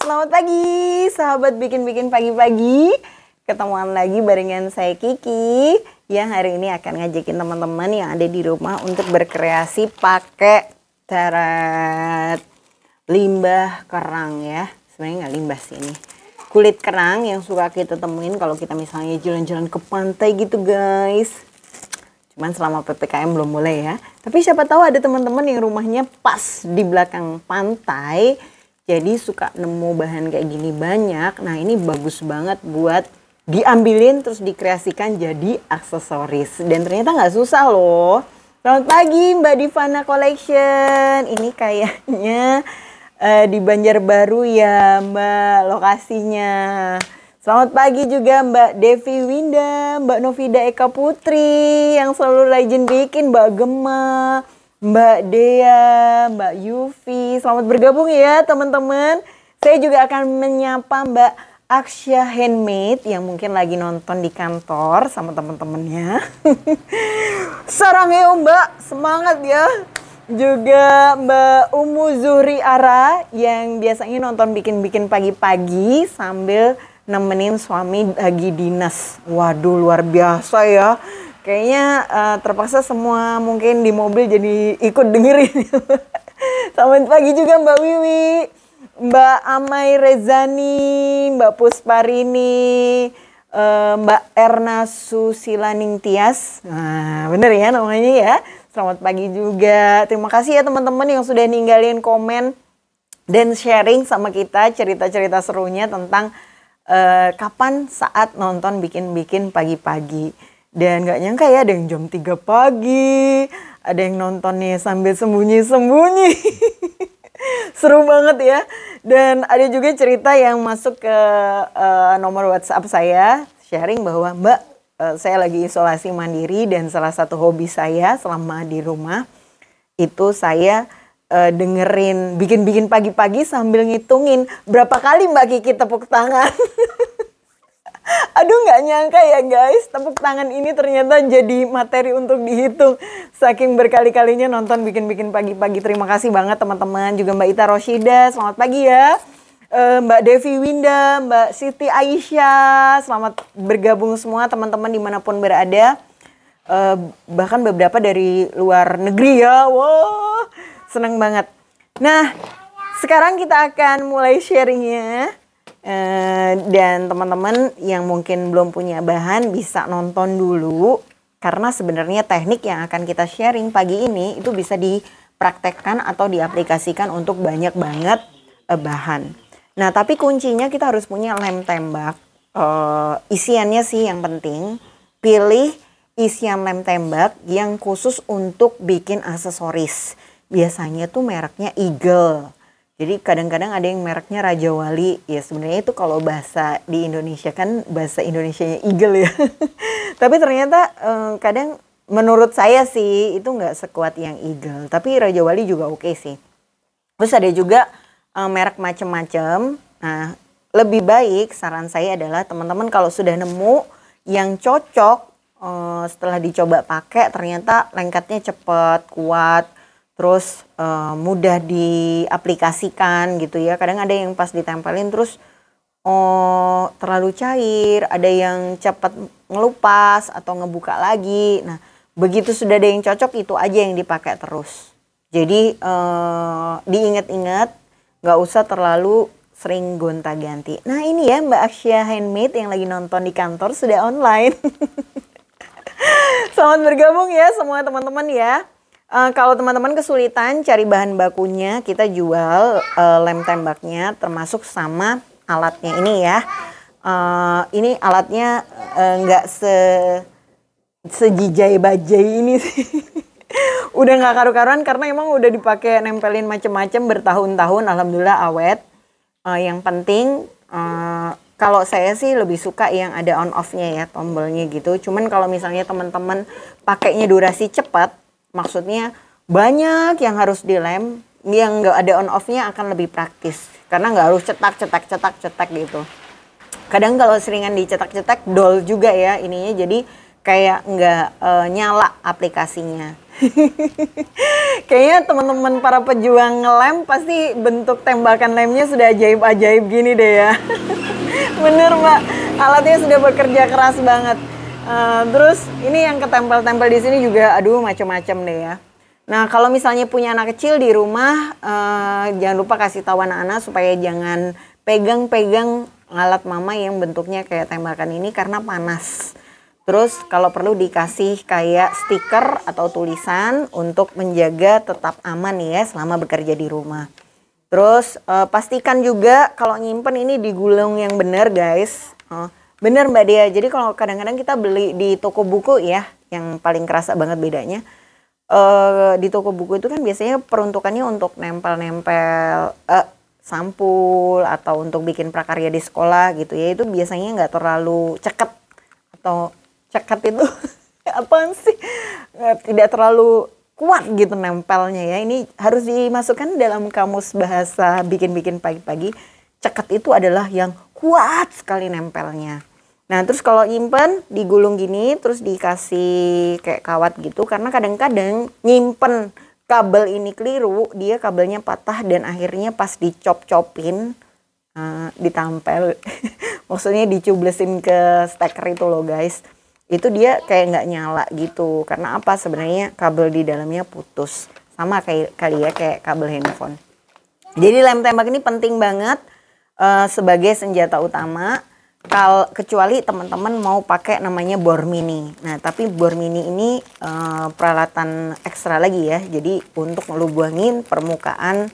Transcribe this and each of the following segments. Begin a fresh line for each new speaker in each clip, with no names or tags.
Selamat pagi, sahabat bikin-bikin pagi-pagi. Ketemuan lagi barengan saya Kiki yang hari ini akan ngajakin teman-teman yang ada di rumah untuk berkreasi pakai teret limbah kerang ya. Sebenarnya nggak limbah sih ini. Kulit kerang yang suka kita temuin kalau kita misalnya jalan-jalan ke pantai gitu guys. Cuman selama PPKM belum boleh ya. Tapi siapa tahu ada teman-teman yang rumahnya pas di belakang pantai. Jadi suka nemu bahan kayak gini banyak. Nah ini bagus banget buat diambilin terus dikreasikan jadi aksesoris. Dan ternyata nggak susah loh. Selamat pagi Mbak Divana Collection. Ini kayaknya di Banjarbaru ya Mbak lokasinya. Selamat pagi juga Mbak Devi Winda, Mbak Novida Eka Putri yang selalu rajin bikin, Mbak Gemma, Mbak Dea, Mbak Yufi. Selamat bergabung ya teman-teman. Saya juga akan menyapa Mbak Aksya Handmade yang mungkin lagi nonton di kantor sama teman-temannya. Sarang ya Mbak, semangat ya. Juga Mbak Umu Zuhri Ara yang biasanya nonton bikin-bikin pagi-pagi sambil nemenin suami lagi dinas. Waduh luar biasa ya. Kayaknya terpaksa semua mungkin di mobil jadi ikut dengerin. Selamat pagi juga Mbak Wiwi, Mbak Amai Rezani, Mbak Pusparini, Mbak Erna Susilaning Tias. Nah bener ya namanya ya. Selamat pagi juga. Terima kasih ya teman-teman yang sudah ninggalin komen dan sharing sama kita cerita-cerita serunya tentang kapan saat nonton bikin-bikin pagi-pagi. Dan gak nyangka ya ada yang jam 3 pagi, ada yang nontonnya sambil sembunyi-sembunyi. Seru banget ya. Dan ada juga cerita yang masuk ke nomor WhatsApp saya, sharing bahwa Mbak saya lagi isolasi mandiri dan salah satu hobi saya selama di rumah itu saya dengerin bikin-bikin pagi-pagi sambil ngitungin berapa kali Mbak Kiki tepuk tangan. Aduh nggak nyangka ya guys, tepuk tangan ini ternyata jadi materi untuk dihitung. Saking berkali-kalinya nonton bikin-bikin pagi-pagi. Terima kasih banget teman-teman. Juga Mbak Ita Roshida, selamat pagi ya. Mbak Devi Winda, Mbak Siti Aisyah, selamat bergabung semua teman-teman dimanapun berada. Bahkan beberapa dari luar negeri ya, wow seneng banget. Nah sekarang kita akan mulai sharingnya. Dan teman-teman yang mungkin belum punya bahan bisa nonton dulu. Karena sebenarnya teknik yang akan kita sharing pagi ini itu bisa dipraktekkan atau diaplikasikan untuk banyak banget bahan. Nah tapi kuncinya kita harus punya lem tembak. Isiannya sih yang penting. Pilih isian lem tembak yang khusus untuk bikin aksesoris. Biasanya tuh mereknya Eagle. Jadi kadang-kadang ada yang mereknya Raja Wali. Ya sebenarnya itu kalau bahasa di Indonesia kan bahasa Indonesianya Eagle ya. Tapi ternyata kadang menurut saya sih itu nggak sekuat yang Eagle. Tapi Raja Wali juga oke sih. Terus ada juga merek macam-macam. Nah lebih baik saran saya adalah teman-teman kalau sudah nemu yang cocok setelah dicoba pakai ternyata lengketnya cepat, kuat. Terus mudah diaplikasikan gitu ya. Kadang ada yang pas ditempelin terus terlalu cair. Ada yang cepat ngelupas atau ngebuka lagi. Nah begitu sudah ada yang cocok itu aja yang dipakai terus. Jadi diingat-ingat gak usah terlalu sering gonta-ganti. Nah ini ya Mbak Aksya Handmade yang lagi nonton di kantor sudah online. Selamat bergabung ya semua teman-teman ya. Kalau teman-teman kesulitan cari bahan bakunya, kita jual lem tembaknya termasuk sama alatnya ini ya. Ini alatnya nggak sejijai bajai ini sih. Udah nggak karu-karuan karena emang udah dipakai nempelin macem-macem bertahun-tahun, alhamdulillah awet. Yang penting kalau saya sih lebih suka yang ada on off-nya ya, tombolnya gitu. Cuman kalau misalnya teman-teman pakainya durasi cepat, maksudnya banyak yang harus dilem, yang nggak ada on off-nya akan lebih praktis. Karena nggak harus cetak gitu. Kadang kalau seringan dicetak-cetak dol juga ya ininya. Jadi kayak nggak nyala aplikasinya. Kayaknya teman-teman para pejuang lem pasti bentuk tembakan lemnya sudah ajaib-ajaib gini deh ya. Bener Mbak, alatnya sudah bekerja keras banget. Terus ini yang ketempel-tempel di sini juga, aduh macam-macam deh ya. Nah kalau misalnya punya anak kecil di rumah, jangan lupa kasih tahu anak-anak supaya jangan pegang-pegang alat mama yang bentuknya kayak tembakan ini karena panas. Terus kalau perlu dikasih kayak stiker atau tulisan untuk menjaga tetap aman ya selama bekerja di rumah. Terus pastikan juga kalau nyimpen ini digulung yang benar guys. Bener Mbak Dea, jadi kalau kadang-kadang kita beli di toko buku ya, yang paling kerasa banget bedanya. Di toko buku itu kan biasanya peruntukannya untuk nempel-nempel sampul atau untuk bikin prakarya di sekolah gitu ya. Itu biasanya nggak terlalu ceket atau ceket itu apaan sih, tidak terlalu kuat gitu nempelnya ya. Ini harus dimasukkan dalam kamus bahasa bikin-bikin pagi-pagi. Ceket itu adalah yang kuat sekali nempelnya. Nah terus kalau nyimpen digulung gini terus dikasih kayak kawat gitu, karena kadang-kadang nyimpen kabel ini keliru, dia kabelnya patah dan akhirnya pas dicop-copin ditampel maksudnya dicublesin ke steker itu loh guys, itu dia kayak nggak nyala gitu. Karena apa? Sebenarnya kabel di dalamnya putus, sama kayak kayak kabel handphone. Jadi lem tembak ini penting banget sebagai senjata utama. Kecuali teman-teman mau pakai namanya bor mini. Nah tapi bor mini ini peralatan ekstra lagi ya. Jadi untuk ngelubuangin permukaan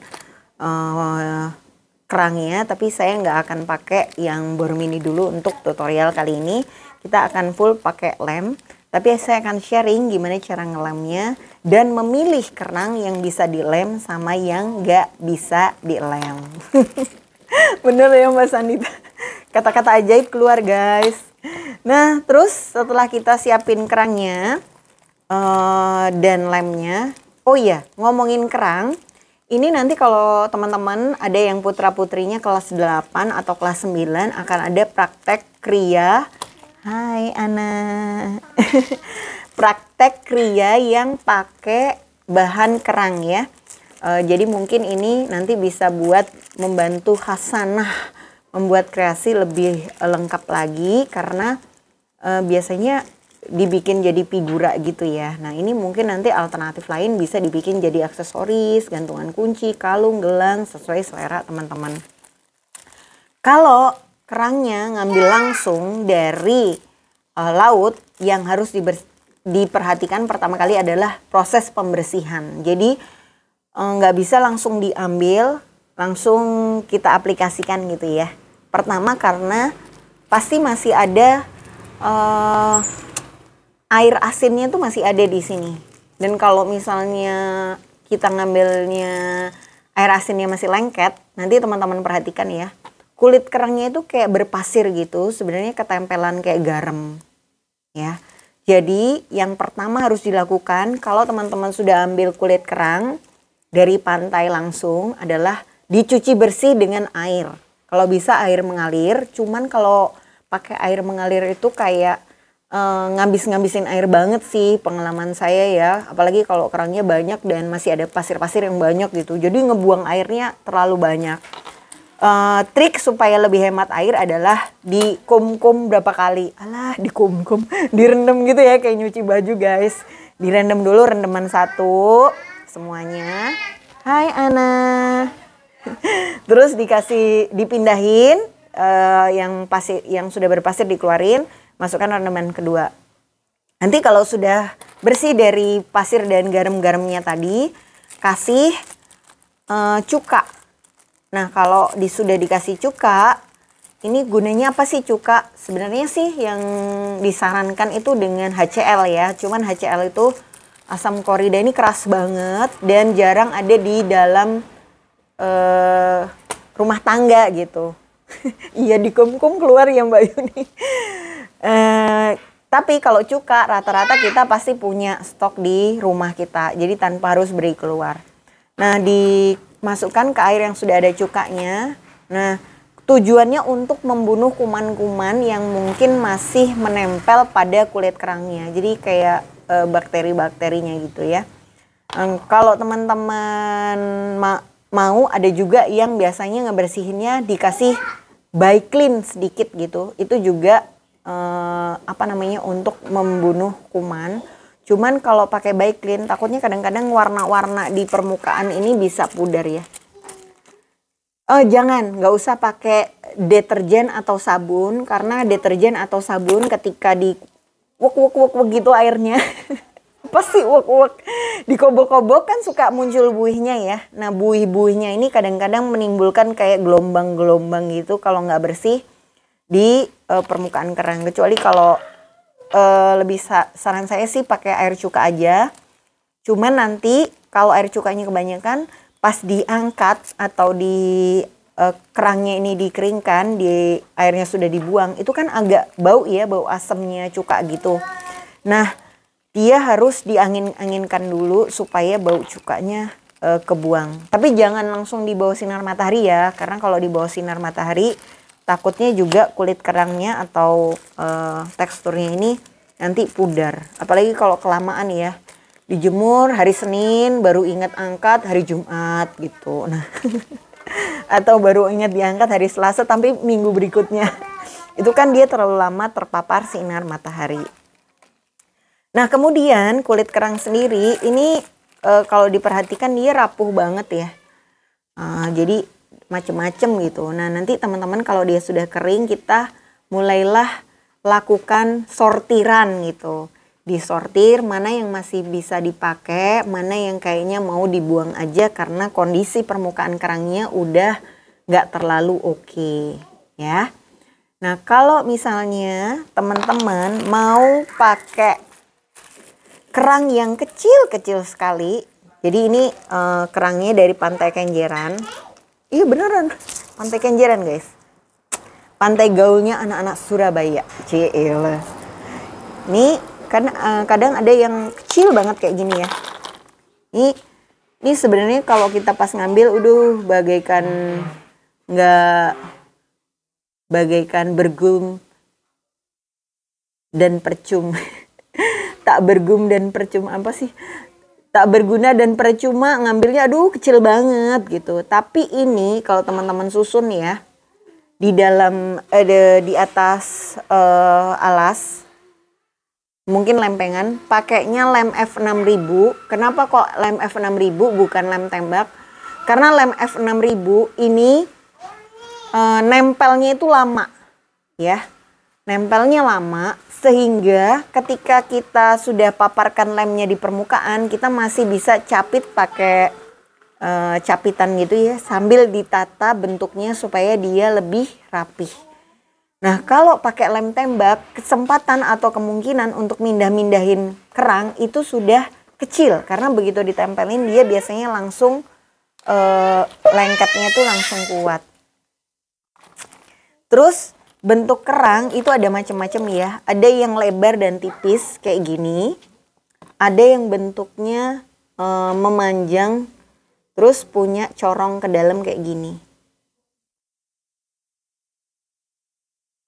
kerangnya. Tapi saya nggak akan pakai yang bor mini dulu untuk tutorial kali ini. Kita akan full pakai lem. Tapi saya akan sharing gimana cara ngelemnya dan memilih kerang yang bisa dilem sama yang nggak bisa dilem. Bener ya Mbak Sandita? Kata-kata ajaib keluar guys. Nah terus setelah kita siapin kerangnya dan lemnya. Oh iya, ngomongin kerang, ini nanti kalau teman-teman ada yang putra-putrinya kelas 8 atau kelas 9 akan ada praktek kria. Hai Ana. Praktek kria yang pakai bahan kerang ya. Jadi mungkin ini nanti bisa buat membantu Hasanah membuat kreasi lebih lengkap lagi, karena biasanya dibikin jadi figura gitu ya. Nah ini mungkin nanti alternatif lain bisa dibikin jadi aksesoris, gantungan kunci, kalung, gelang, sesuai selera teman-teman. Kalau kerangnya ngambil langsung dari laut, yang harus diperhatikan pertama kali adalah proses pembersihan. Jadi nggak bisa langsung diambil, langsung kita aplikasikan gitu ya. Pertama karena pasti masih ada air asinnya tuh masih ada di sini. Dan kalau misalnya kita ngambilnya air asinnya masih lengket, nanti teman-teman perhatikan ya. Kulit kerangnya itu kayak berpasir gitu, sebenarnya ketempelan kayak garam ya. Jadi yang pertama harus dilakukan kalau teman-teman sudah ambil kulit kerang dari pantai langsung adalah dicuci bersih dengan air. Kalau bisa air mengalir, cuman kalau pakai air mengalir itu kayak ngabis-ngabisin air banget sih pengalaman saya ya. Apalagi kalau kerangnya banyak dan masih ada pasir-pasir yang banyak gitu. Jadi ngebuang airnya terlalu banyak. Trik supaya lebih hemat air adalah dikum-kum berapa kali. Alah dikum-kum, direndam gitu ya kayak nyuci baju guys. Direndam dulu rendeman satu semuanya. Hai Ana. Terus dipindahin yang sudah berpasir dikeluarin, masukkan rendaman kedua. Nanti kalau sudah bersih dari pasir dan garam-garamnya tadi, kasih cuka. Nah kalau sudah dikasih cuka, ini gunanya apa sih cuka? Sebenarnya sih yang disarankan itu dengan HCl ya. Cuman HCl itu asam klorida ini keras banget dan jarang ada di dalam rumah tangga gitu. Iya dikum-kum keluar ya Mbak Yuni. Tapi kalau cuka rata-rata kita pasti punya stok di rumah kita. Jadi tanpa harus beli keluar. Nah dimasukkan ke air yang sudah ada cukanya. Nah Tujuannya untuk membunuh kuman-kuman yang mungkin masih menempel pada kulit kerangnya. Jadi kayak bakteri-bakterinya gitu ya. Kalau teman-teman mau, ada juga yang biasanya ngebersihinnya dikasih Biclean sedikit gitu. Itu juga untuk membunuh kuman. Cuman kalau pakai Biclean takutnya kadang-kadang warna-warna di permukaan ini bisa pudar ya. Jangan, nggak usah pakai deterjen atau sabun, karena deterjen atau sabun ketika di wuk gitu airnya pasti wuk dikobok-kobok kan suka muncul buihnya ya. Nah buih-buihnya ini kadang-kadang menimbulkan kayak gelombang-gelombang gitu kalau nggak bersih di permukaan kerang. Kecuali kalau lebih saran saya sih pakai air cuka aja. Cuman nanti kalau air cukanya kebanyakan, pas diangkat atau di kerangnya ini dikeringkan, di airnya sudah dibuang, itu kan agak bau ya, bau asamnya cuka gitu. Nah, dia harus diangin-anginkan dulu supaya bau cukanya kebuang. Tapi jangan langsung di bawah sinar matahari ya, karena kalau di bawah sinar matahari takutnya juga kulit kerangnya atau teksturnya ini nanti pudar. Apalagi kalau kelamaan ya. Dijemur hari Senin, baru ingat angkat hari Jumat gitu. Nah, atau baru ingat diangkat hari Selasa, tapi minggu berikutnya. Itu kan dia terlalu lama terpapar sinar matahari. Nah, kemudian kulit kerang sendiri ini kalau diperhatikan dia rapuh banget ya. Jadi macem-macem gitu. Nah, nanti teman-teman kalau dia sudah kering, kita mulailah lakukan sortiran gitu. Disortir mana yang masih bisa dipakai, mana yang kayaknya mau dibuang aja karena kondisi permukaan kerangnya udah nggak terlalu oke, ya. Nah kalau misalnya teman-teman mau pakai kerang yang kecil-kecil sekali, jadi ini kerangnya dari Pantai Kenjeran. Iya beneran, Pantai Kenjeran guys. Pantai gaulnya anak-anak Surabaya. Cielah. Ini kan kadang ada yang kecil banget kayak gini ya. Ini sebenarnya kalau kita pas ngambil, bagaikan bergum dan percuma. Tak bergum dan percuma apa sih? Tak berguna dan percuma ngambilnya, kecil banget gitu. Tapi ini kalau teman-teman susun ya, di dalam di atas alas, mungkin lempengan, pakainya lem F6000. Kenapa kok lem F6000 bukan lem tembak? Karena lem F6000 ini nempelnya itu lama ya. Nempelnya lama sehingga ketika kita sudah paparkan lemnya di permukaan, kita masih bisa capit pakai capitan gitu ya, sambil ditata bentuknya supaya dia lebih rapih. Nah kalau pakai lem tembak, kesempatan atau kemungkinan untuk mindah-mindahin kerang itu sudah kecil. Karena begitu ditempelin dia biasanya langsung lengketnya itu langsung kuat. Terus bentuk kerang itu ada macam-macam ya. Ada yang lebar dan tipis kayak gini. Ada yang bentuknya memanjang terus punya corong ke dalam kayak gini.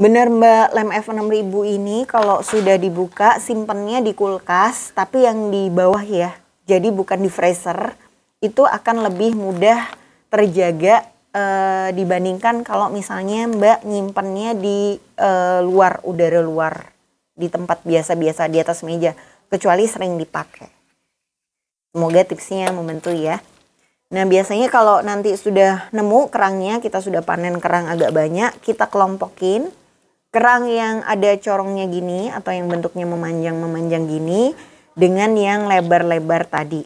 Benar Mbak, lem F6000 ini kalau sudah dibuka simpennya di kulkas, tapi yang di bawah ya, jadi bukan di freezer, itu akan lebih mudah terjaga dibandingkan kalau misalnya Mbak nyimpennya di luar, udara luar, di tempat biasa-biasa di atas meja, kecuali sering dipakai. Semoga tipsnya membantu ya. Nah biasanya kalau nanti sudah nemu kerangnya, kita sudah panen kerang agak banyak, kita kelompokin. Kerang yang ada corongnya gini atau yang bentuknya memanjang gini dengan yang lebar-lebar tadi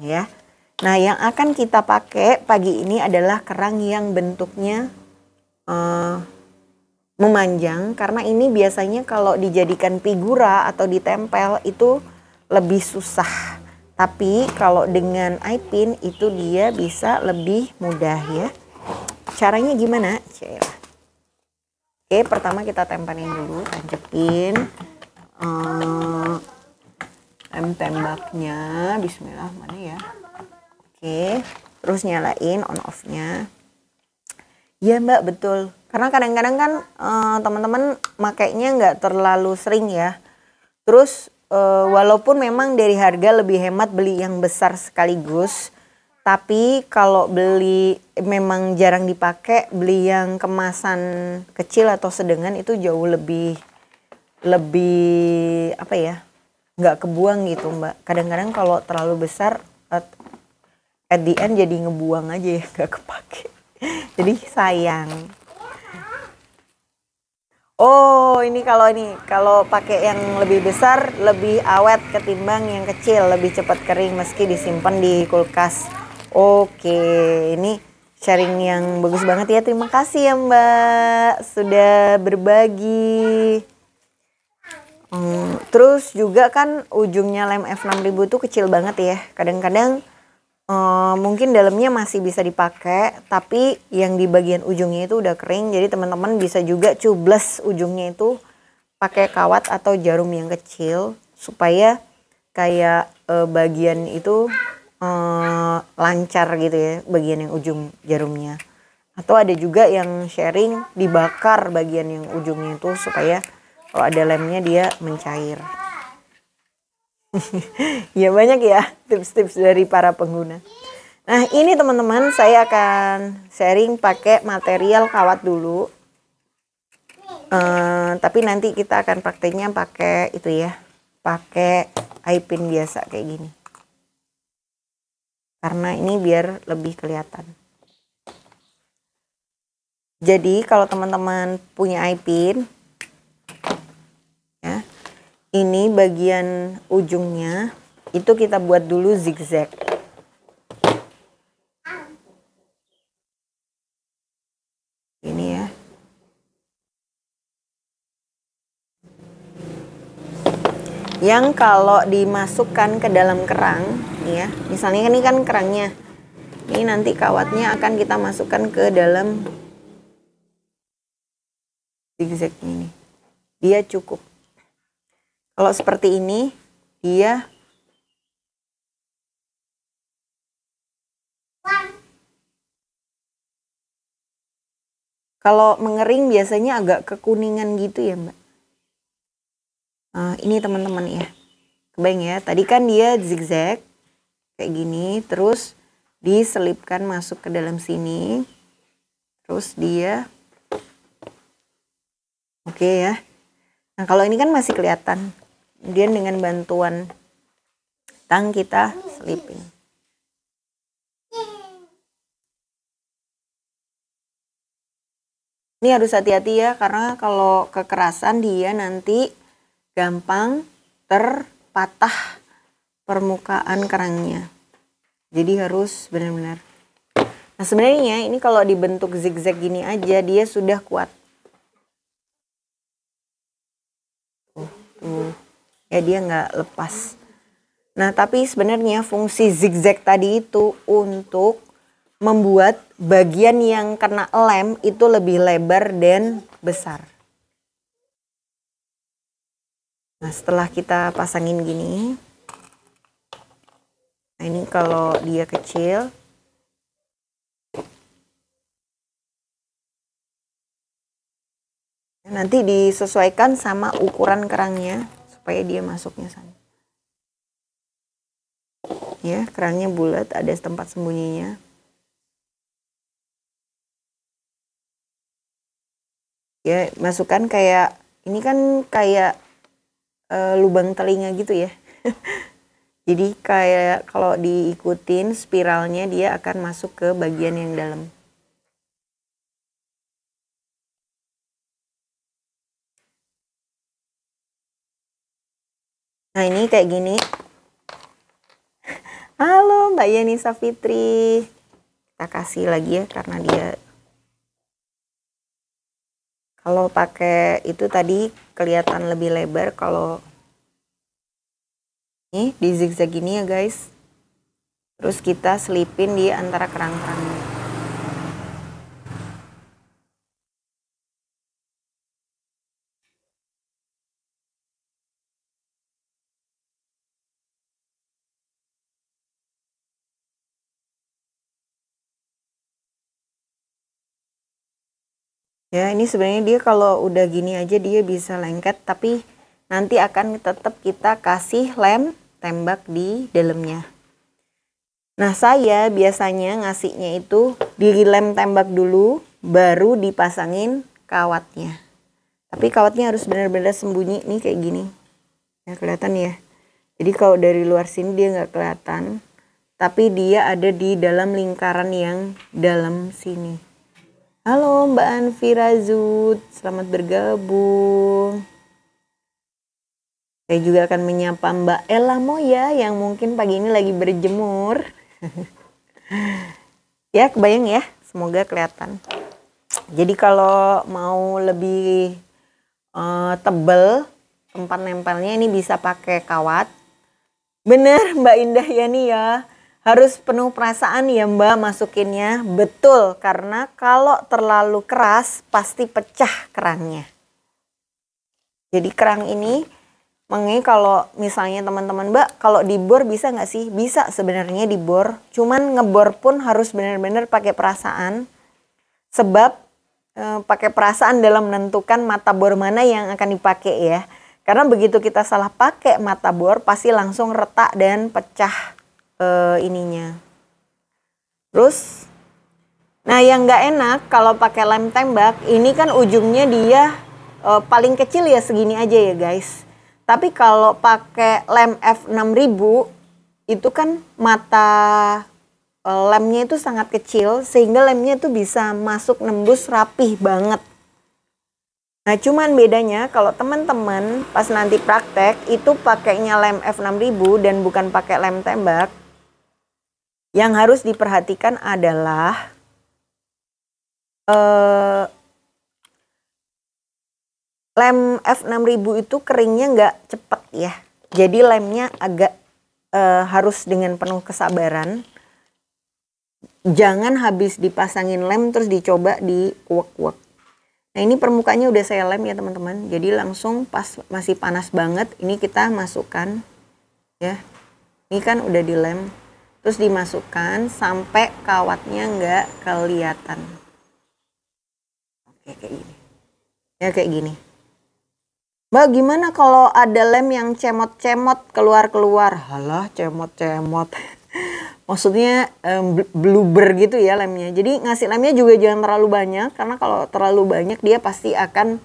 ya. Nah yang akan kita pakai pagi ini adalah kerang yang bentuknya memanjang, karena ini biasanya kalau dijadikan figura atau ditempel itu lebih susah. Tapi kalau dengan eye pin itu dia bisa lebih mudah ya. Caranya gimana? Oke, pertama kita tempelin dulu, tancapin lem tembaknya. Bismillah, mana ya? Oke, terus nyalain on off-nya. Ya Mbak, betul. Karena kadang-kadang kan teman-teman makainya nggak terlalu sering ya. Terus walaupun memang dari harga lebih hemat beli yang besar sekaligus, tapi kalau beli memang jarang dipakai, beli yang kemasan kecil atau sedengan itu jauh lebih apa ya, nggak kebuang gitu Mbak. Kadang-kadang kalau terlalu besar at the end jadi ngebuang aja ya, nggak kepake. Jadi sayang. Oh, ini kalau pakai yang lebih besar lebih awet ketimbang yang kecil, lebih cepat kering meski disimpan di kulkas. Oke, ini sharing yang bagus banget ya. Terima kasih ya Mbak sudah berbagi. Terus juga kan ujungnya lem F6000 tuh kecil banget ya. Kadang-kadang mungkin dalamnya masih bisa dipakai, tapi yang di bagian ujungnya itu udah kering. Jadi teman-teman bisa juga cubles ujungnya itu pakai kawat atau jarum yang kecil supaya kayak bagian itu lancar gitu ya, bagian yang ujung jarumnya. Atau ada juga yang sharing dibakar bagian yang ujungnya itu supaya kalau ada lemnya dia mencair. Ya banyak ya tips-tips dari para pengguna. Nah ini teman-teman saya akan sharing pakai material kawat dulu. Tapi nanti kita akan prakteknya pakai itu ya. Pakai eye pin biasa kayak gini. Karena ini biar lebih kelihatan. Jadi kalau teman-teman punya eye pin, ya, ini bagian ujungnya itu kita buat dulu zigzag. Ini ya. Yang kalau dimasukkan ke dalam kerang, nih ya, misalnya ini kan kerangnya, ini nanti kawatnya akan kita masukkan ke dalam zigzag ini. Dia cukup. Kalau seperti ini, dia kalau mengering biasanya agak kekuningan gitu ya Mbak. Ini teman-teman ya. Kebayang ya, tadi kan dia zigzag kayak gini, terus diselipkan masuk ke dalam sini. Terus dia oke ya. Nah, kalau ini kan masih kelihatan. Kemudian dengan bantuan tang kita selipin. Ini harus hati-hati ya, karena kalau kekerasan dia nanti gampang terpatah permukaan kerangnya. Jadi harus benar-benar. Nah sebenarnya ini kalau dibentuk zigzag gini aja dia sudah kuat. Tuh. Ya dia nggak lepas. Nah tapi sebenarnya fungsi zigzag tadi itu untuk membuat bagian yang kena lem itu lebih lebar dan besar. Nah setelah kita pasangin gini, nah ini kalau dia kecil, nanti disesuaikan sama ukuran kerangnya supaya dia masuknya sana. Ya kerangnya bulat, ada tempat sembunyinya. Ya masukkan kayak ini kan kayak lubang telinga gitu ya. Jadi kayak kalau diikutin spiralnya dia akan masuk ke bagian yang dalam. Nah ini kayak gini. Halo Mbak Yeni Safitri. Kita kasih lagi ya karena dia kalau pakai itu tadi kelihatan lebih lebar. Kalau ini di zigzag gini ya guys. Terus kita selipin di antara kerang-kerangnya. Ya, ini sebenarnya dia kalau udah gini aja dia bisa lengket, tapi nanti akan tetap kita kasih lem tembak di dalamnya. Nah, saya biasanya ngasihnya itu di lem tembak dulu, baru dipasangin kawatnya. Tapi kawatnya harus benar-benar sembunyi nih kayak gini. Ya, kelihatan ya. Jadi kalau dari luar sini dia nggak kelihatan, tapi dia ada di dalam lingkaran yang dalam sini. Halo Mbak Anfira Zud, selamat bergabung. Saya juga akan menyapa Mbak Ella Moya yang mungkin pagi ini lagi berjemur. Ya, kebayang ya, semoga kelihatan. Jadi kalau mau lebih tebel tempat nempelnya ini bisa pakai kawat. Bener Mbak Indah ya nih ya, harus penuh perasaan ya Mbak masukinnya. Betul, karena kalau terlalu keras pasti pecah kerangnya. Jadi kerang ini makanya kalau misalnya teman-teman Mbak, kalau dibor bisa nggak sih? Bisa sebenarnya dibor. Cuman ngebor pun harus benar-benar pakai perasaan. Sebab pakai perasaan dalam menentukan mata bor mana yang akan dipakai ya. Karena begitu kita salah pakai mata bor pasti langsung retak dan pecah ininya. Terus, nah yang nggak enak kalau pakai lem tembak, ini kan ujungnya dia paling kecil ya segini aja ya guys. Tapi kalau pakai lem F6000 itu kan mata lemnya itu sangat kecil sehingga lemnya itu bisa masuk nembus rapih banget. Nah cuman bedanya kalau teman-teman pas nanti praktek itu pakainya lem F6000 dan bukan pakai lem tembak. Yang harus diperhatikan adalah lem F6000 itu keringnya nggak cepet ya. Jadi lemnya agak harus dengan penuh kesabaran. Jangan habis dipasangin lem terus dicoba dikuek-kuek. Nah ini permukaannya udah saya lem ya teman-teman. Jadi langsung pas masih panas banget ini kita masukkan ya. Ini kan udah dilem. Terus dimasukkan sampai kawatnya nggak kelihatan. Oke kayak gini. Ya kayak gini. Mbak gimana kalau ada lem yang cemot-cemot keluar-keluar? Halah cemot-cemot. Maksudnya bluber gitu ya lemnya. Jadi ngasih lemnya juga jangan terlalu banyak. Karena kalau terlalu banyak dia pasti akan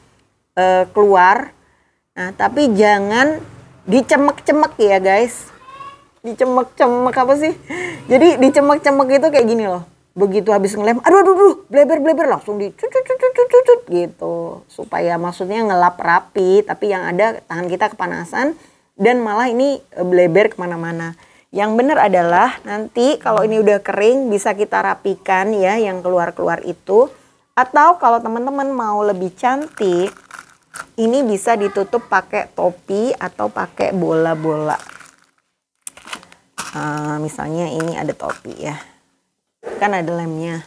keluar. Nah tapi jangan dicemek-cemek ya guys. Dicemek-cemek apa sih? Jadi dicemek-cemek itu kayak gini loh. Begitu habis ngelem, aduh, bleber langsung dicut gitu. Supaya maksudnya ngelap rapi, tapi yang ada tangan kita kepanasan dan malah ini bleber kemana-mana. Yang benar adalah nanti kalau ini udah kering bisa kita rapikan ya yang keluar-keluar itu. Atau kalau teman-teman mau lebih cantik, ini bisa ditutup pakai topi atau pakai bola-bola. Misalnya ini ada topi ya. Kan ada lemnya.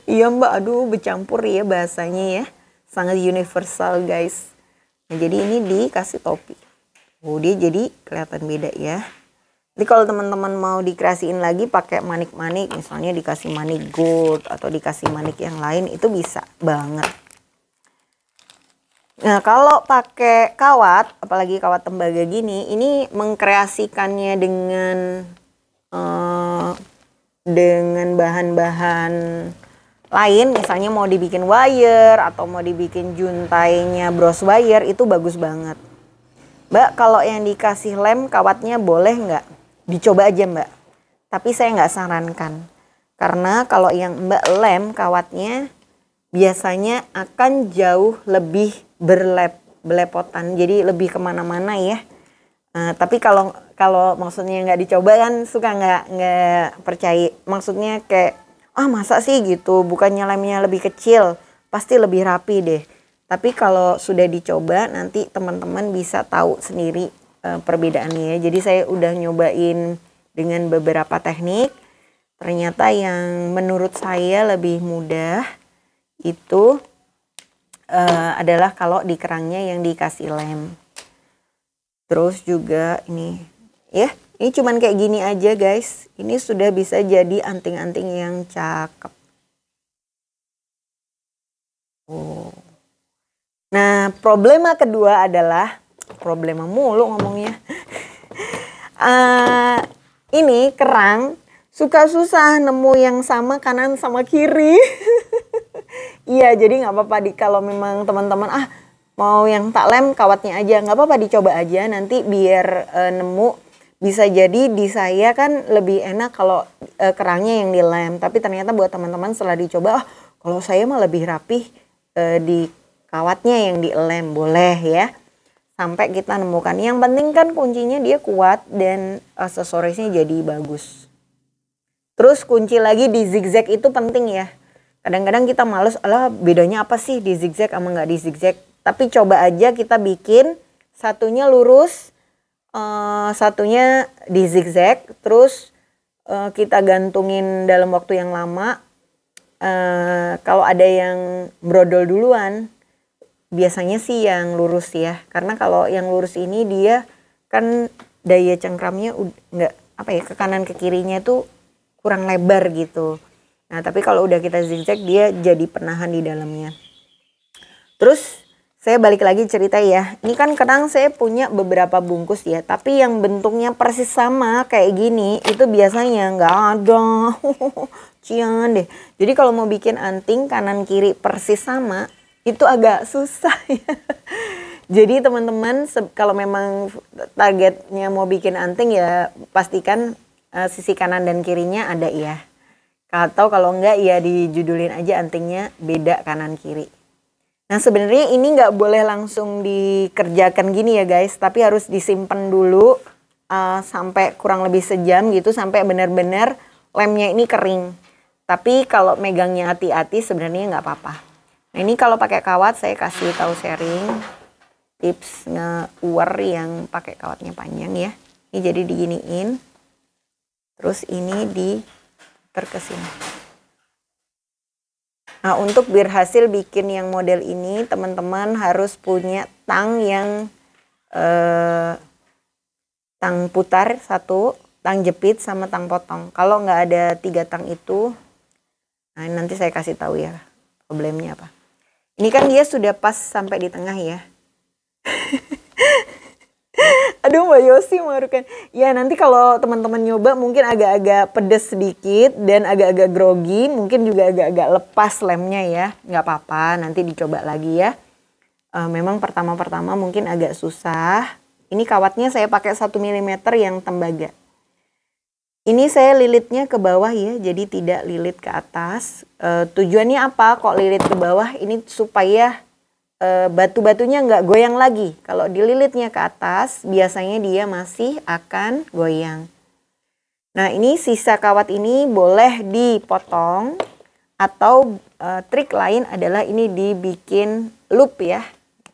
Iya mbak, aduh bercampur ya bahasanya ya. Sangat universal guys. Nah, jadi ini dikasih topi. Oh dia jadi kelihatan beda ya. Jadi kalau teman-teman mau dikreasiin lagi pakai manik-manik. Misalnya dikasih manik gold atau dikasih manik yang lain itu bisa banget. Nah kalau pakai kawat, apalagi kawat tembaga gini. Ini mengkreasikannya dengan bahan-bahan lain, misalnya mau dibikin wire atau mau dibikin juntainya bros wire itu bagus banget. Mbak kalau yang dikasih lem kawatnya boleh nggak? Dicoba aja mbak. Tapi saya nggak sarankan. Karena kalau yang mbak lem kawatnya biasanya akan jauh lebih belepotan. Jadi lebih kemana-mana ya. Tapi kalau maksudnya nggak dicoba kan suka nggak percaya. Maksudnya kayak masa sih gitu, bukannya lemnya lebih kecil, pasti lebih rapi deh. Tapi kalau sudah dicoba nanti teman-teman bisa tahu sendiri perbedaannya ya. Jadi saya udah nyobain dengan beberapa teknik. Ternyata yang menurut saya lebih mudah itu adalah kalau di kerangnya yang dikasih lem. Terus juga ini ya, ini cuman kayak gini aja guys. Ini sudah bisa jadi anting-anting yang cakep. Oh. Nah, problema kedua adalah, problema mulu ngomongnya. Ini kerang suka susah nemu yang sama kanan sama kiri. Iya, jadi nggak apa-apa kalau memang teman-teman mau yang tak lem kawatnya aja, nggak apa-apa dicoba aja nanti biar nemu. Bisa jadi di saya kan lebih enak kalau kerangnya yang dilem, tapi ternyata buat teman-teman setelah dicoba, kalau saya mah lebih rapih di kawatnya yang dilem, boleh ya. Sampai kita nemukan. Yang penting kan kuncinya dia kuat dan aksesorisnya jadi bagus. Terus kunci lagi di zigzag itu penting ya. Kadang-kadang kita males, bedanya apa sih di zigzag sama nggak di zigzag. Tapi coba aja kita bikin satunya lurus, satunya di zigzag. Terus kita gantungin dalam waktu yang lama. Kalau ada yang brodol duluan, biasanya sih yang lurus ya. Karena kalau yang lurus ini dia kan daya cengkramnya nggak ke kanan ke kirinya tuh kurang lebar gitu. Nah, tapi kalau udah kita zigzag dia jadi penahan di dalamnya. Terus saya balik lagi cerita ya. Ini kan kerang saya punya beberapa bungkus ya, tapi yang bentuknya persis sama kayak gini itu biasanya nggak ada. Cian deh. Jadi kalau mau bikin anting kanan kiri persis sama itu agak susah ya. Jadi teman-teman kalau memang targetnya mau bikin anting ya pastikan sisi kanan dan kirinya ada ya. Atau kalau enggak ya dijudulin aja antingnya beda kanan kiri. Nah sebenarnya ini nggak boleh langsung dikerjakan gini ya guys. Tapi harus disimpan dulu sampai kurang lebih sejam gitu. Sampai benar-benar lemnya ini kering. Tapi kalau megangnya hati-hati sebenarnya nggak apa-apa. Nah ini kalau pakai kawat saya kasih tahu sharing tips nge-uwer yang pakai kawatnya panjang ya. Ini jadi diginiin. Terus ini diputer ke sini. Nah untuk berhasil bikin yang model ini teman-teman harus punya tang yang tang putar satu, tang jepit sama tang potong. Kalau nggak ada 3 tang itu, nah nanti saya kasih tahu ya problemnya apa. Ini kan dia sudah pas sampai di tengah ya. Aduh Mbak Yosi mengarukan. Ya nanti kalau teman-teman nyoba mungkin agak-agak pedes sedikit dan agak-agak grogi. Mungkin juga agak-agak lepas lemnya ya. Nggak apa-apa nanti dicoba lagi ya. Memang pertama-pertama mungkin agak susah. Ini kawatnya saya pakai 1 mm yang tembaga. Ini saya lilitnya ke bawah ya. Jadi tidak lilit ke atas. Tujuannya apa kok lilit ke bawah? Ini supaya batu-batunya nggak goyang lagi. Kalau dililitnya ke atas, biasanya dia masih akan goyang. Nah ini sisa kawat ini boleh dipotong atau trik lain adalah ini dibikin loop ya.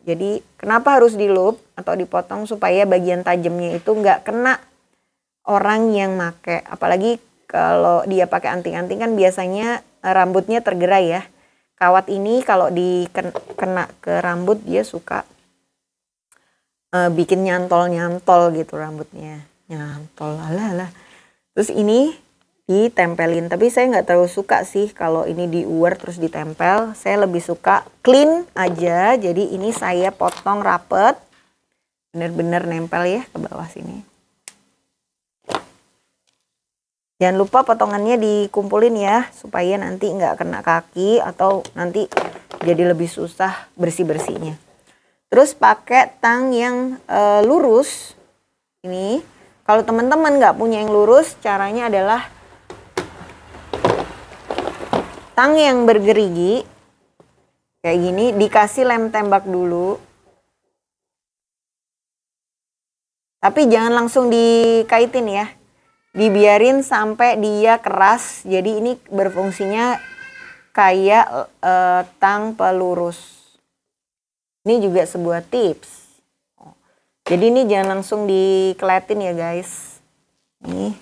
Jadi kenapa harus di loop atau dipotong supaya bagian tajamnya itu nggak kena orang yang make. Apalagi kalau dia pakai anting-anting kan biasanya rambutnya tergerai ya. Kawat ini kalau dikena ke rambut dia suka bikin nyantol-nyantol gitu rambutnya. Nyantol, alah. Terus ini ditempelin. Tapi saya nggak terlalu suka sih kalau ini diuwer terus ditempel. Saya lebih suka clean aja. Jadi ini saya potong rapet. Bener-bener nempel ya ke bawah sini. Jangan lupa potongannya dikumpulin ya, supaya nanti nggak kena kaki atau nanti jadi lebih susah bersih-bersihnya. Terus pakai tang yang lurus. Ini, kalau teman-teman nggak punya yang lurus, caranya adalah tang yang bergerigi, kayak gini, dikasih lem tembak dulu. Tapi jangan langsung dikaitin ya. Dibiarin sampai dia keras, jadi ini berfungsinya kayak tang pelurus. Ini juga sebuah tips. Jadi ini jangan langsung dikeletin ya guys. Nih,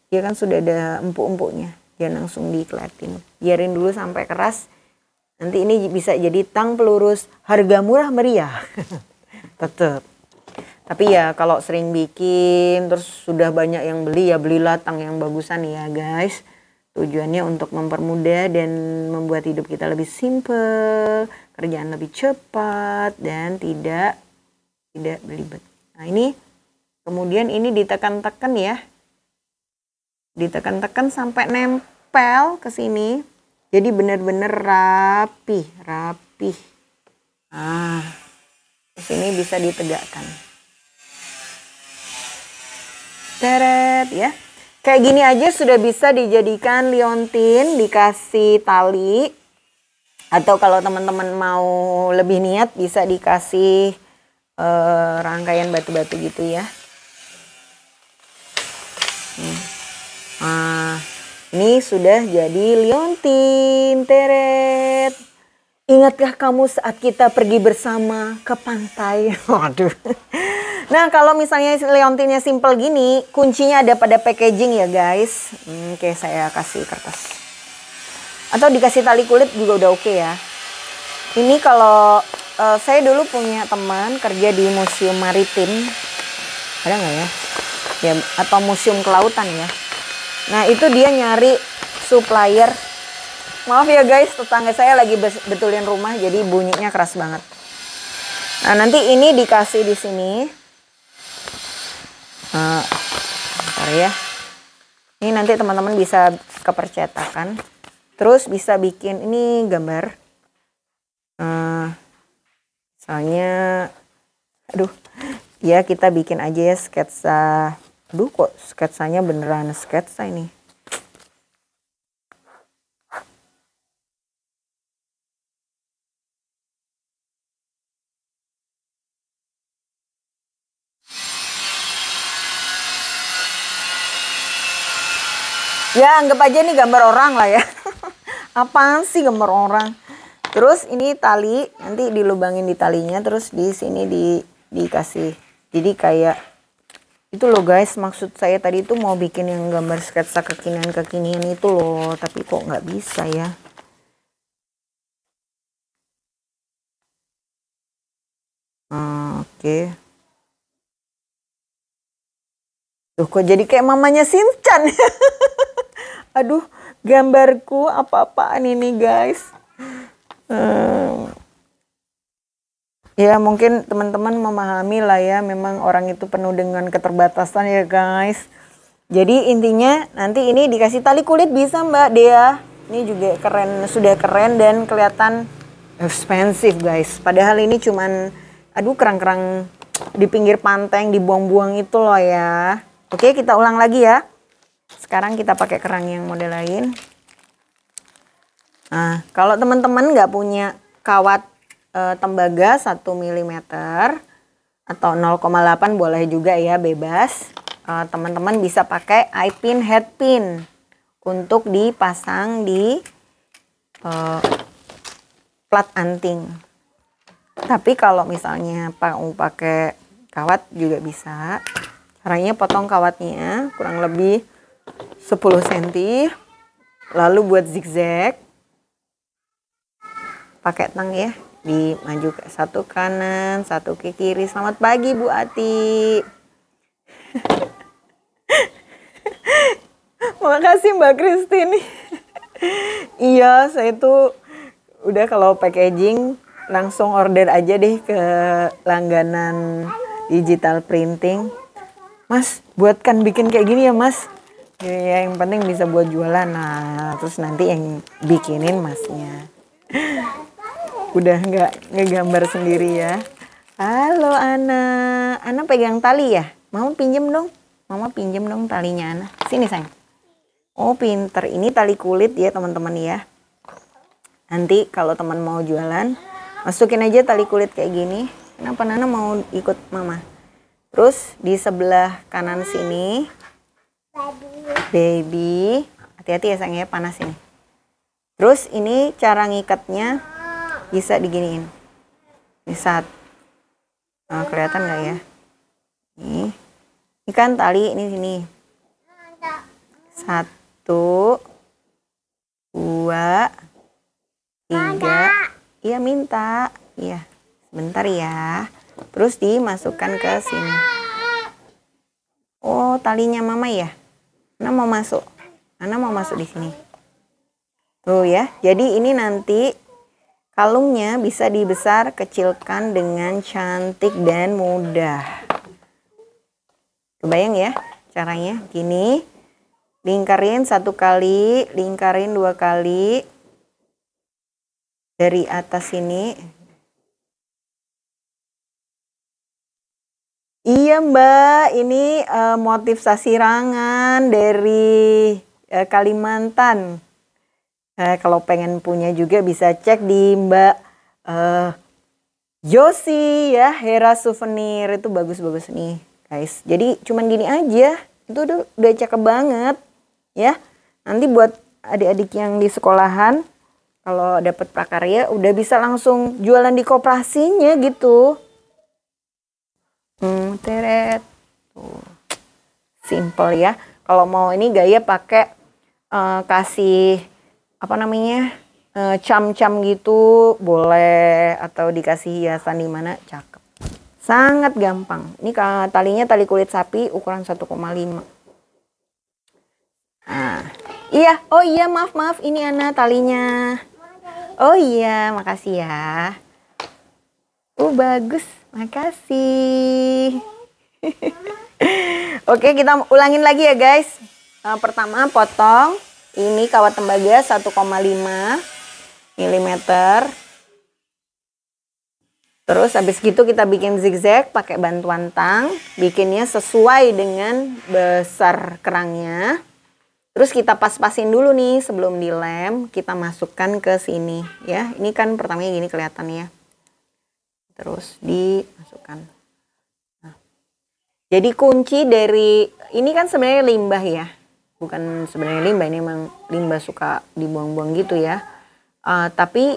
dia kan sudah ada empuk-empuknya. Jangan langsung dikeletin. Biarin dulu sampai keras. Nanti ini bisa jadi tang pelurus harga murah meriah. Tetep. Tapi ya kalau sering bikin terus sudah banyak yang beli ya belilah tang yang bagusan ya guys. Tujuannya untuk mempermudah dan membuat hidup kita lebih simple, kerjaan lebih cepat dan tidak belibet. Nah, ini kemudian ini ditekan-tekan ya. Ditekan-tekan sampai nempel ke sini. Jadi benar-benar rapi. Nah, di sini bisa ditegakkan. Teret ya. Kayak gini aja sudah bisa dijadikan liontin, dikasih tali. Atau kalau teman-teman mau lebih niat bisa dikasih rangkaian batu-batu gitu ya. Nah, ini sudah jadi liontin, teret. Ingatkah kamu saat kita pergi bersama ke pantai? Waduh. Nah, kalau misalnya liontinnya simple gini, kuncinya ada pada packaging ya guys. Oke, saya kasih kertas. Atau dikasih tali kulit juga udah oke ya. Ini kalau saya dulu punya teman kerja di museum maritim. Ada nggak ya? Ya, atau museum kelautan ya. Nah, itu dia nyari supplier. Maaf ya guys, tetangga saya lagi betulin rumah jadi bunyinya keras banget. Nah, nanti ini dikasih di sini. Bentar ya. Ini nanti teman-teman bisa ke percetakan. Terus bisa bikin ini gambar. Misalnya, aduh, ya kita bikin aja ya sketsa. Aduh, kok sketsanya beneran sketsa ini. Ya anggap aja nih gambar orang lah ya. Apaan sih gambar orang? Terus ini tali, nanti dilubangin di talinya, terus di sini dikasih. Jadi kayak itu loh guys, maksud saya tadi itu mau bikin yang gambar sketsa kekinian itu loh, tapi kok nggak bisa ya. Oke. Tuh kok jadi kayak mamanya Shinchan. Aduh, gambarku apa-apaan ini guys. Ya mungkin teman-teman memahami lah ya, memang orang itu penuh dengan keterbatasan ya guys. Jadi intinya nanti ini dikasih tali kulit bisa Mbak Dea. Ini juga keren, sudah keren dan kelihatan expensive guys. Padahal ini cuman, aduh kerang-kerang di pinggir pantai yang dibuang-buang itu loh ya. Oke, kita ulang lagi ya. Sekarang kita pakai kerang yang model lain. Nah, kalau teman-teman nggak punya kawat tembaga 1 mm atau 0,8 boleh juga ya, bebas. Teman-teman bisa pakai eye pin, head pin untuk dipasang di plat anting. Tapi kalau misalnya mau pakai kawat juga bisa. Caranya potong kawatnya kurang lebih 10 cm. Lalu buat zigzag. Pakai tang ya. Dimaju ke satu kanan, satu ke kiri. Selamat pagi Bu Ati. Makasih Mbak Christine. Iya, saya tuh udah kalau packaging langsung order aja deh ke langganan digital printing. Mas, buatkan bikin kayak gini ya Mas. Ya, yang penting bisa buat jualan. Nah, terus nanti yang bikinin Masnya. Udah nggak ngegambar sendiri ya. Halo Ana. Ana pegang tali ya? Mama pinjem dong. Mama pinjem dong talinya Ana. Sini sayang. Oh pinter. Ini tali kulit ya teman-teman ya. Nanti kalau teman mau jualan, masukin aja tali kulit kayak gini. Kenapa Nana mau ikut Mama? Terus di sebelah kanan sini, baby, hati-hati ya sayang ya, panas ini. Terus ini cara ngikatnya bisa diginiin. Bisa, kelihatan nggak ya? Ini kan tali ini sini. 1, 2, 3. Iya minta. Iya, sebentar ya. Terus dimasukkan ke sini. Oh, talinya Mama ya? Ana mau masuk. Ana mau masuk di sini. Tuh ya, jadi ini nanti kalungnya bisa dibesar kecilkan dengan cantik dan mudah. Kebayang ya caranya? Gini, lingkarin 1 kali, lingkarin 2 kali dari atas sini. Iya Mbak, ini motif sasirangan dari Kalimantan. Kalau pengen punya juga bisa cek di Mbak Josie ya, Hera Souvenir, itu bagus-bagus nih guys. Jadi cuman gini aja, itu udah cakep banget ya. Nanti buat adik-adik yang di sekolahan, kalau dapat prakarya udah bisa langsung jualan di koperasinya gitu. Teret. Tuh. Simple ya. Kalau mau ini gaya pakai kasih apa namanya? Cam-cam gitu boleh, atau dikasih hiasan di mana, cakep. Sangat gampang. Ini talinya tali kulit sapi ukuran 1,5. Nah, iya. Oh iya, maaf ini Ana talinya. Oh iya, makasih ya. Bagus. Makasih. Oke, kita ulangin lagi ya guys. Pertama potong ini kawat tembaga 1,5 mm. Terus habis gitu kita bikin zigzag pakai bantuan tang. Bikinnya sesuai dengan besar kerangnya. Terus kita pas-pasin dulu nih sebelum dilem. Kita masukkan ke sini ya. Ini kan pertamanya gini kelihatan ya. Terus dimasukkan. Nah, jadi kunci dari ini kan sebenarnya limbah ya, bukan sebenarnya limbah, ini memang limbah suka dibuang-buang gitu ya. Tapi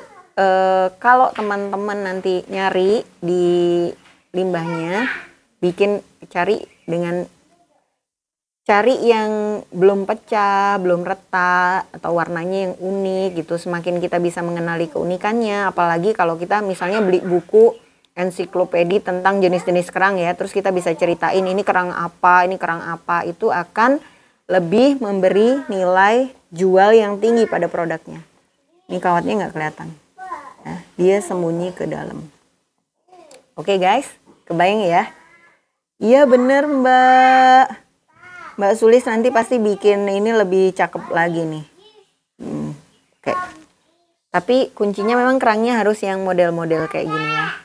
kalau teman-teman nanti nyari di limbahnya, cari yang belum pecah, belum retak, atau warnanya yang unik gitu. Semakin kita bisa mengenali keunikannya, apalagi kalau kita misalnya beli buku ensiklopedi tentang jenis-jenis kerang ya, terus kita bisa ceritain ini kerang apa, itu akan lebih memberi nilai jual yang tinggi pada produknya. Ini kawatnya nggak kelihatan, nah, dia sembunyi ke dalam. Oke guys, kebayang ya? Iya bener Mbak Sulis nanti pasti bikin ini lebih cakep lagi nih. Oke. Tapi kuncinya memang kerangnya harus yang model-model kayak gini ya.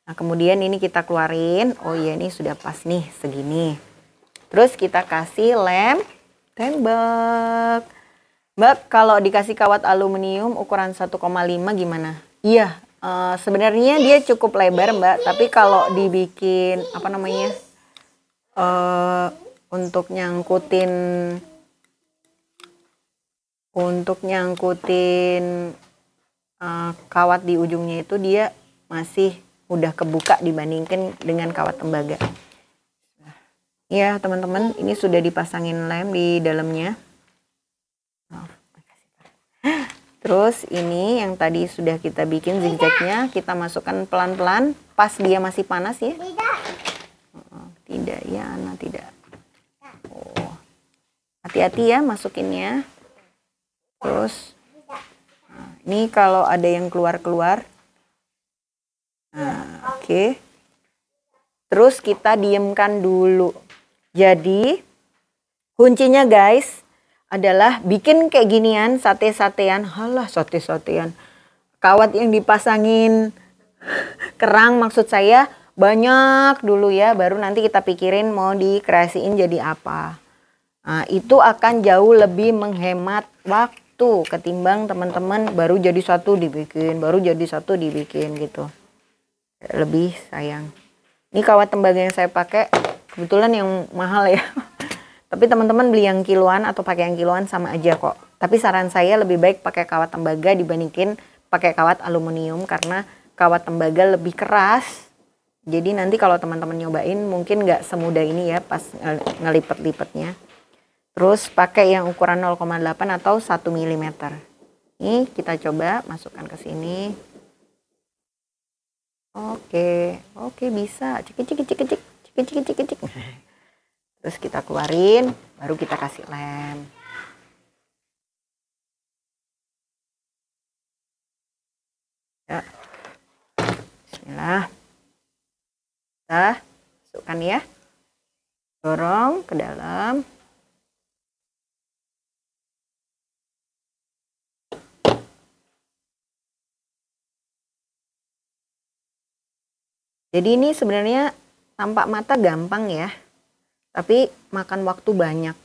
Nah kemudian ini kita keluarin. Oh iya, ini sudah pas nih segini. Terus kita kasih lem tembak. Mbak, kalau dikasih kawat aluminium ukuran 1,5 gimana? Iya, sebenarnya dia cukup lebar Mbak. Tapi kalau dibikin apa namanya, untuk nyangkutin kawat di ujungnya itu dia masih udah kebuka dibandingkan dengan kawat tembaga. Ya teman-teman, ini sudah dipasangin lem di dalamnya. Terus ini yang tadi sudah kita bikin zigzagnya, kita masukkan pelan-pelan pas dia masih panas ya. Tidak ya Ana, tidak. Hati-hati ya masukinnya. Terus ini kalau ada yang keluar-keluar. Nah, oke. Terus kita diamkan dulu. Jadi kuncinya guys adalah bikin kayak ginian, sate-satean. Halah, sate-satean. Kawat yang dipasangin kerang maksud saya banyak dulu ya, baru nanti kita pikirin mau dikreasiin jadi apa. Nah, itu akan jauh lebih menghemat waktu ketimbang teman-teman baru jadi satu dibikin gitu. Lebih sayang. Ini kawat tembaga yang saya pakai kebetulan yang mahal ya. Tapi teman-teman beli yang kiloan atau pakai yang kiloan sama aja kok. Tapi saran saya lebih baik pakai kawat tembaga dibandingin pakai kawat aluminium, karena kawat tembaga lebih keras. Jadi nanti kalau teman-teman nyobain mungkin nggak semudah ini ya pas ngelipet-lipetnya. Terus pakai yang ukuran 0,8 atau 1 mm. Ini kita coba masukkan ke sini. Oke bisa. Cik. Terus kita keluarin, baru kita kasih lem. Ya. Bismillah. Kita masukkan ya. Dorong ke dalam. Jadi ini sebenarnya tampak mata gampang ya, tapi makan waktu banyak.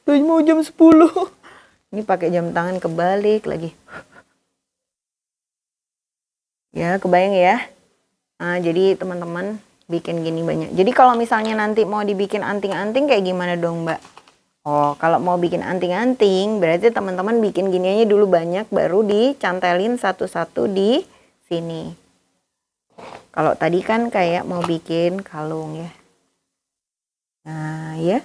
Udah mau jam 10. Ini pakai jam tangan kebalik lagi. Ya, kebayang ya. Nah, jadi teman-teman bikin gini banyak. Jadi kalau misalnya nanti mau dibikin anting-anting kayak gimana dong, Mbak? Oh, kalau mau bikin anting-anting berarti teman-teman bikin gini aja dulu banyak, baru dicantelin satu-satu di sini. Kalau tadi kan kayak mau bikin kalung ya. Nah ya.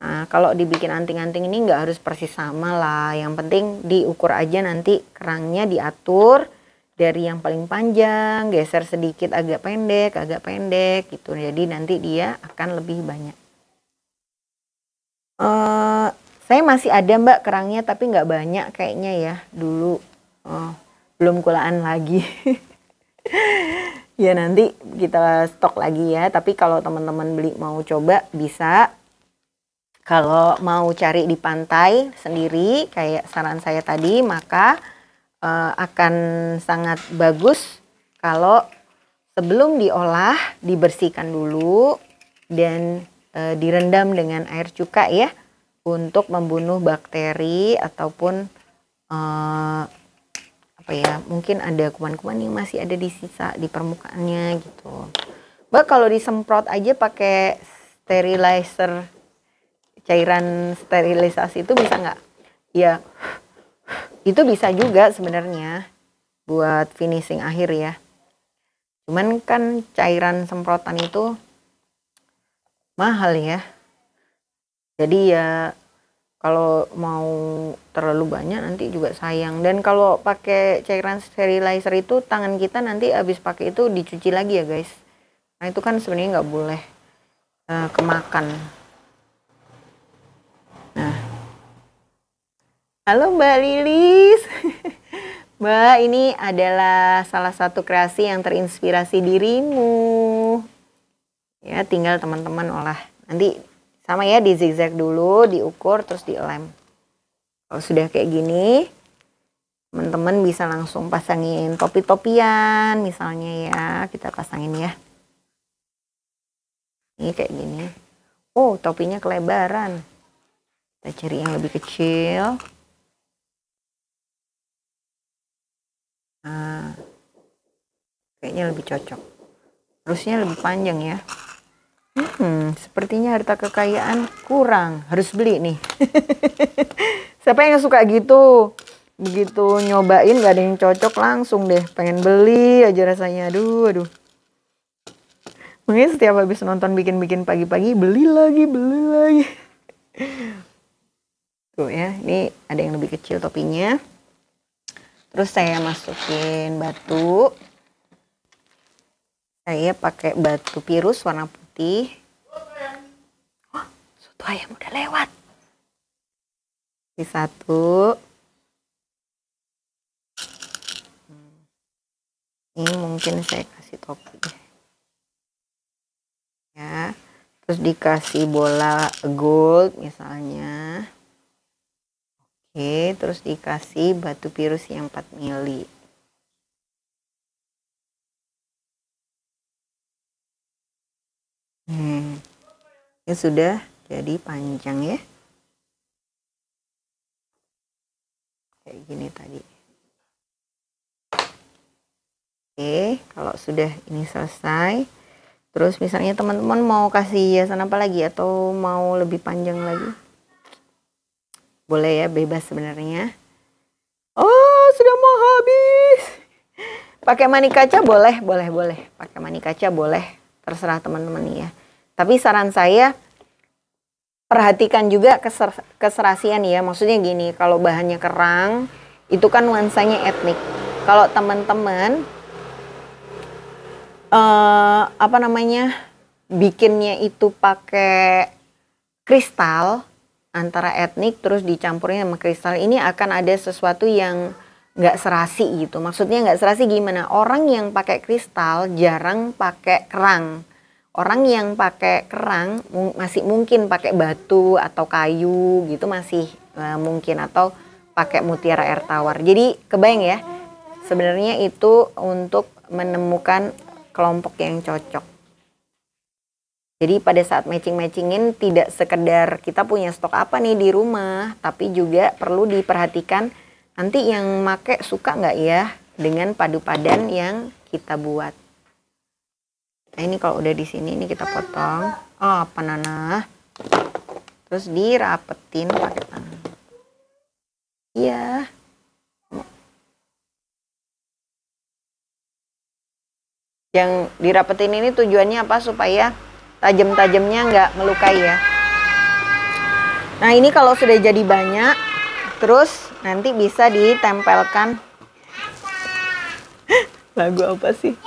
Nah kalau dibikin anting-anting ini nggak harus persis sama lah. Yang penting diukur aja nanti kerangnya diatur dari yang paling panjang, geser sedikit agak pendek gitu. Jadi nanti dia akan lebih banyak. Saya masih ada Mbak kerangnya tapi nggak banyak kayaknya ya. Dulu belum kulaan lagi. Ya nanti kita stok lagi ya. Tapi kalau teman-teman beli mau coba bisa. Kalau mau cari di pantai sendiri kayak saran saya tadi, maka akan sangat bagus kalau sebelum diolah dibersihkan dulu dan direndam dengan air cuka ya untuk membunuh bakteri ataupun apa ya, mungkin ada kuman-kuman yang masih ada di sisa di permukaannya gitu. Mbak kalau disemprot aja pakai sterilizer, cairan sterilisasi itu bisa nggak? Ya itu bisa juga sebenarnya buat finishing akhir ya. Cuman kan cairan semprotan itu mahal ya. Jadi ya kalau mau terlalu banyak nanti juga sayang. Dan kalau pakai cairan sterilizer itu tangan kita nanti habis pakai itu dicuci lagi ya guys. Nah itu kan sebenarnya nggak boleh kemakan. Nah, halo Mbak Lilis. Mbak, ini adalah salah satu kreasi yang terinspirasi dirimu. Ya, tinggal teman-teman olah. Nanti sama ya, di zigzag dulu, diukur, terus dilem. Kalau sudah kayak gini, teman-teman bisa langsung pasangin topi-topian misalnya ya. Kita pasangin ya. Ini kayak gini. Oh, topinya kelebaran. Kita cari yang lebih kecil. Nah, kayaknya lebih cocok. Harusnya lebih panjang ya. Sepertinya harta kekayaan kurang. Harus beli nih. Siapa yang suka gitu? Begitu nyobain gak ada yang cocok langsung deh. Pengen beli aja rasanya. Aduh. Mungkin setiap habis nonton bikin-bikin pagi-pagi beli lagi. Tuh ya, ini ada yang lebih kecil topinya. Terus saya masukin batu. Saya pakai batu pirus warna putih. Oh, soto ayam udah lewat. Di satu. Ini mungkin saya kasih topi. Ya. Terus dikasih bola gold misalnya. Oke, terus dikasih batu pirus yang 4 mili. Ini sudah jadi panjang ya. Kayak gini tadi. Oke, kalau sudah ini selesai. Terus misalnya teman-teman mau kasih hiasan apa lagi atau mau lebih panjang lagi? Boleh ya, bebas sebenarnya. Oh, sudah mau habis. Pakai manik kaca boleh. Pakai manik kaca boleh. Terserah teman-teman ya. Tapi saran saya perhatikan juga keserasian ya. Maksudnya gini, kalau bahannya kerang itu kan nuansanya etnik. Kalau teman-teman bikinnya itu pakai kristal antara etnik terus dicampurnya sama kristal, ini akan ada sesuatu yang nggak serasi gitu. Maksudnya nggak serasi gimana? Orang yang pakai kristal jarang pakai kerang. Orang yang pakai kerang masih mungkin pakai batu atau kayu gitu masih mungkin, atau pakai mutiara air tawar. Jadi kebayang ya, sebenarnya itu untuk menemukan kelompok yang cocok. Jadi pada saat matching-matchingin tidak sekedar kita punya stok apa nih di rumah, tapi juga perlu diperhatikan nanti yang make suka nggak ya dengan padu padan yang kita buat. Nah ini kalau udah di sini ini kita potong. Oh apa Nana? Terus dirapetin pakai tangan. Iya. Yang dirapetin ini tujuannya apa? Supaya tajam-tajamnya nggak melukai ya. Nah ini kalau sudah jadi banyak, terus nanti bisa ditempelkan. Lagu apa sih?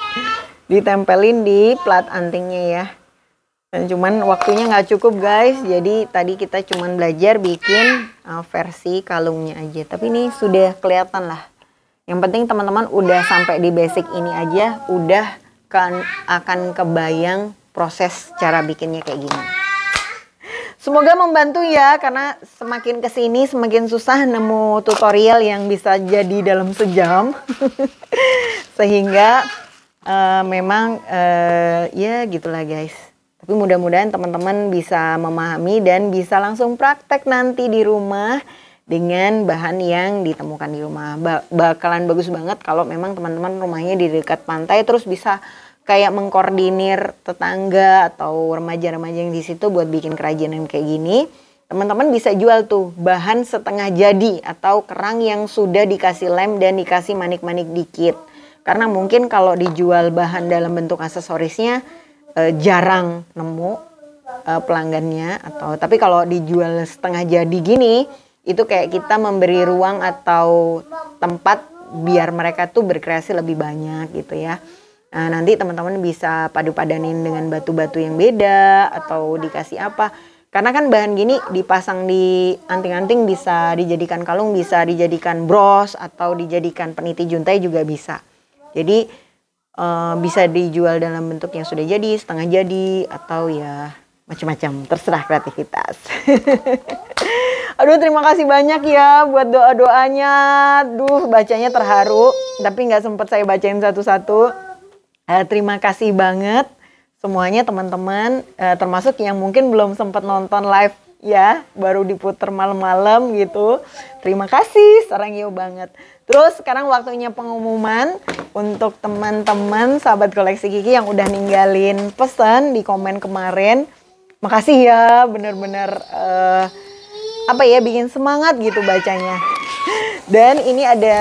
Ditempelin di plat antingnya ya. Dan cuman waktunya nggak cukup guys, jadi tadi kita cuman belajar bikin versi kalungnya aja. Tapi ini sudah kelihatan lah. Yang penting teman-teman udah sampai di basic ini aja, udah kan akan kebayang proses cara bikinnya kayak gini. Semoga membantu ya, karena semakin kesini semakin susah nemu tutorial yang bisa jadi dalam sejam. Sehingga memang ya gitulah guys. Tapi mudah-mudahan teman-teman bisa memahami dan bisa langsung praktek nanti di rumah dengan bahan yang ditemukan di rumah. Bakalan bagus banget kalau memang teman-teman rumahnya di dekat pantai, terus bisa kayak mengkoordinir tetangga atau remaja-remaja yang di situ buat bikin kerajinan kayak gini. Teman-teman bisa jual tuh bahan setengah jadi atau kerang yang sudah dikasih lem dan dikasih manik-manik dikit. Karena mungkin kalau dijual bahan dalam bentuk aksesorisnya jarang nemu pelanggannya, atau tapi kalau dijual setengah jadi gini itu kayak kita memberi ruang atau tempat biar mereka tuh berkreasi lebih banyak gitu ya. Nah, nanti teman-teman bisa padu-padanin dengan batu-batu yang beda atau dikasih apa. Karena kan bahan gini dipasang di anting-anting, bisa dijadikan kalung, bisa dijadikan bros atau dijadikan peniti juntai juga bisa. Jadi bisa dijual dalam bentuk yang sudah jadi, setengah jadi, atau ya macam-macam, terserah kreativitas. Aduh terima kasih banyak ya buat doa-doanya. Duh bacanya terharu, tapi nggak sempat saya bacain satu-satu. Terima kasih banget semuanya teman-teman, termasuk yang mungkin belum sempat nonton live ya, baru diputer malam-malam gitu. Terima kasih, sarang yo banget. Terus sekarang waktunya pengumuman untuk teman-teman sahabat koleksi Kiki yang udah ninggalin pesan di komen kemarin. Makasih ya, bener-bener apa ya, bikin semangat gitu bacanya. Dan ini ada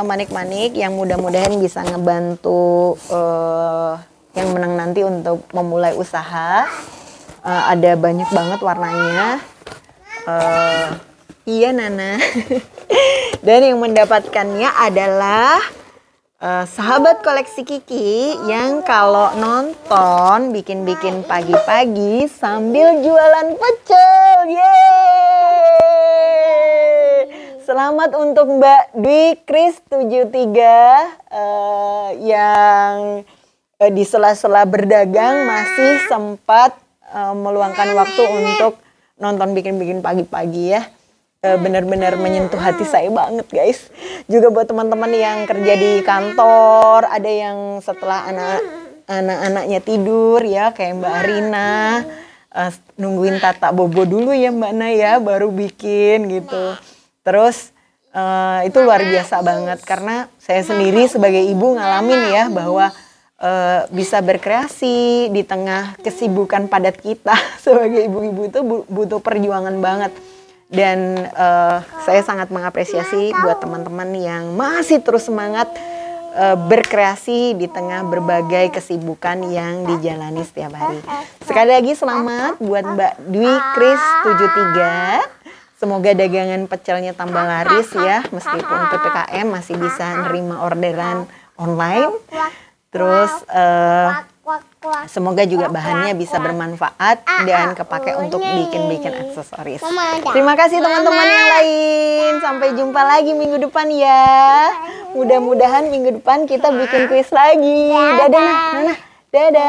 manik-manik yang mudah-mudahan bisa ngebantu yang menang nanti untuk memulai usaha. Ada banyak banget warnanya. Iya Nana. Dan yang mendapatkannya adalah sahabat koleksi Kiki yang kalau nonton bikin-bikin pagi-pagi sambil jualan pecel. Yeay! Selamat untuk Mbak Dwi Kris 73 yang di sela-sela berdagang masih sempat meluangkan waktu untuk nonton bikin-bikin pagi-pagi ya. Benar-benar menyentuh hati saya banget guys. Juga buat teman-teman yang kerja di kantor, ada yang setelah anak-anaknya tidur ya, kayak Mbak Arina, nungguin Tata Bobo dulu ya Mbak Naya baru bikin gitu. Terus itu luar biasa banget, karena saya sendiri sebagai ibu ngalamin ya bahwa bisa berkreasi di tengah kesibukan padat kita. Sebagai ibu-ibu itu butuh perjuangan banget. Dan saya sangat mengapresiasi buat teman-teman yang masih terus semangat berkreasi di tengah berbagai kesibukan yang dijalani setiap hari. Sekali lagi selamat buat Mbak Dwi Kris 73. Semoga dagangan pecelnya tambah laris ya, meskipun PPKM masih bisa nerima orderan online. Terus Semoga juga bahannya bisa bermanfaat dan kepake untuk bikin-bikin aksesoris. Terima kasih teman-teman yang lain. Sampai jumpa lagi minggu depan ya. Mudah-mudahan minggu depan kita bikin kuis lagi. Dadah, Nana. Dadah.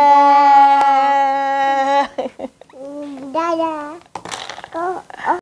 Dadah.